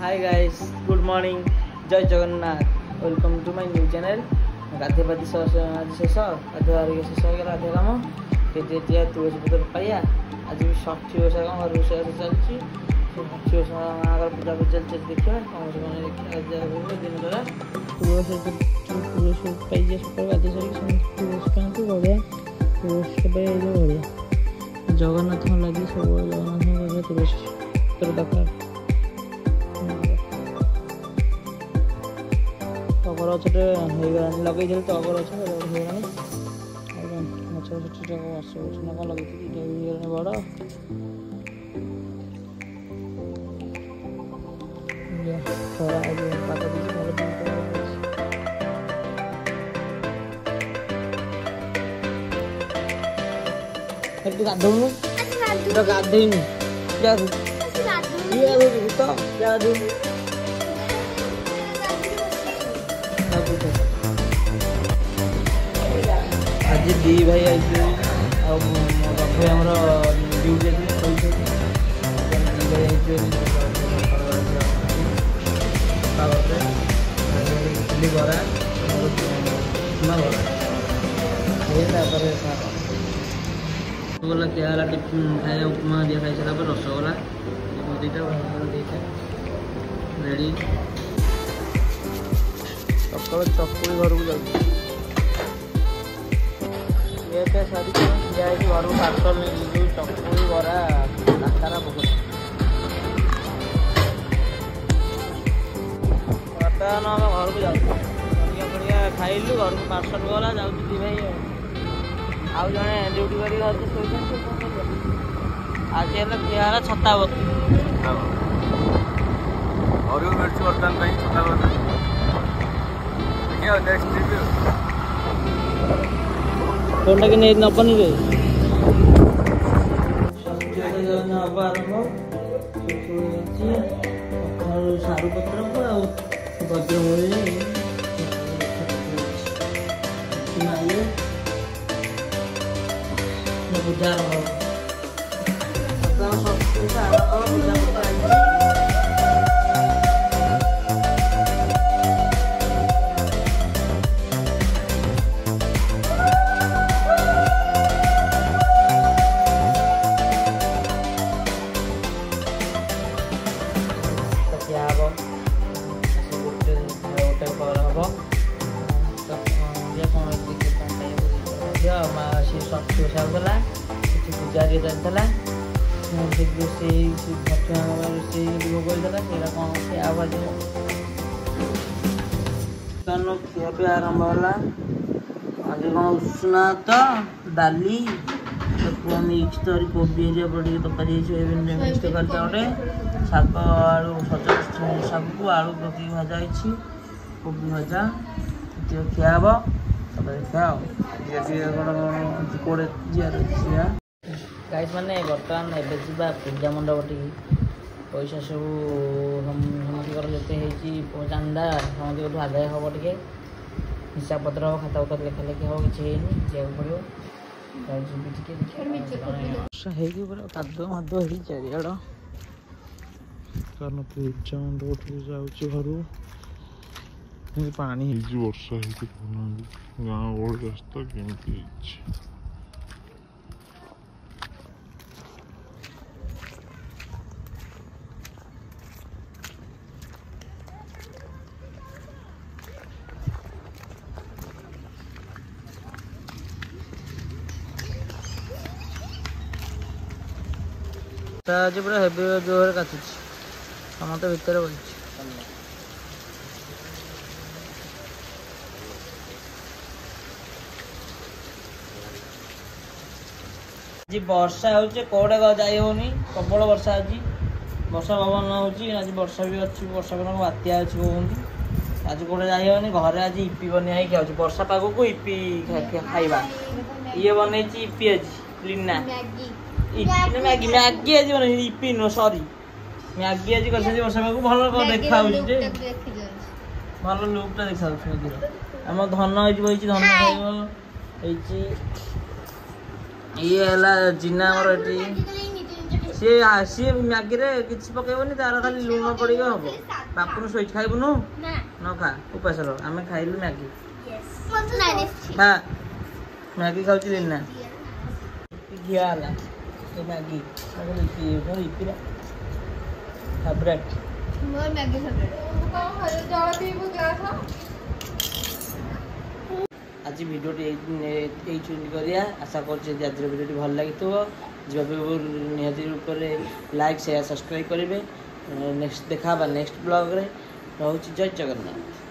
Hi guys, good morning, जय Jagannath, welcome to my new channel. गाधे पाती शेष शेष गाधे शेष हो गला गाधे कम तुलसी पत्र पाइया आज भी षठी ओषा कम घर रोषे चलती षठी ओषा माँ पूजा पूजा चलती देखिए दिन बेला तुलसी पाइए सकाल गाधे सर तुलसी पाँच बढ़िया तुलसी बढ़िया जगन्नाथ लगे सब जगन्नाथ तुलसी पत्र दरकार टगर गछटे लगे टगर गछ गछ ना कौन लगे बड़ खरा पाक तू गाधौनु गाधेनु आज दी भाई आई भाई आम ड्यूटी इडली बरा उपमा बरा रसगोला क्या टिफिन खाया उपमा दिया खाई सारा रसगोला दुईटा रेडी सकाल चकुरी घर को जाऊँ सारी ठिया घर को पार्सल नहीं चकुरी बरा नास्तारा बहुत बर्तमान आम घर को जाऊँ बढ़िया खाइलु घर को पार्सल गला जाऊँ दी भाई आउ जड़े ड्यूटी कर आज ठिया छतावती फोनटा कि नहीं नबनी रे नब आरंभ सारू पत्र वज्रमूली पूजा पूजा चलता रोषे भोग कौन से आवाज खिया पे आरंभ है आज कौन उसना तो डाली मिक्स तरी कोबी पड़े तरकारी मिक्स तरकारी गोटे शाग आलू सजा शाग को आलू पकड़ भजा कोबी भजा खिया हम खिया कोड़े गाइस मैंने बर्तमान एवं जा पूजा मंडप टी पैसा सब समस्त चांदा समस्त आदाय हम टे हिसाब पत्र हम खाता पत्र लेखा लेखी हम किसी जावाक पड़ो पूरा कादुआ मादुआ हो चारिड़ कारण पूजा मंडप जाऊँ घर पानी वर्षा गाँव गहल रास्ता केमती आज पूरा हेवी जोर काटुच समस्त भितर बड़ी आज वर्षा होड़े जाई होनी प्रबल वर्षा आज वर्षा पवन आज वर्षा भी अच्छी वर्षा पवन बात्या अच्छी कहते आज कौटे जाई होनी घरे आज इपी बनाई खाऊ वर्षा पाग को इपी खाइबा ये बनई इपी आज लीना मैगी मैगी आज बन इपी नो सॉरी मैगी आज कर वर्षा पाग भल देखा भल लुकटा देखा मैगी आम धन हो धन खाइब ये है जिना सी मैगी रे किसी पकेबनी तार खाली लुण पड़े हम बापुन शोच खाइबुनु न खा उपास आम खाइलु मैगी हाँ मैगी खाऊँ लीना घिया मैगी फेवरेट आज भिडियो करिया आशा कर भिडियो भल लगी निहती रूप लाइक शेयर सब्सक्राइब करेंगे नेक्स्ट देखा नेक्स्ट ब्लॉग रे रहूँ जय जगन्नाथ।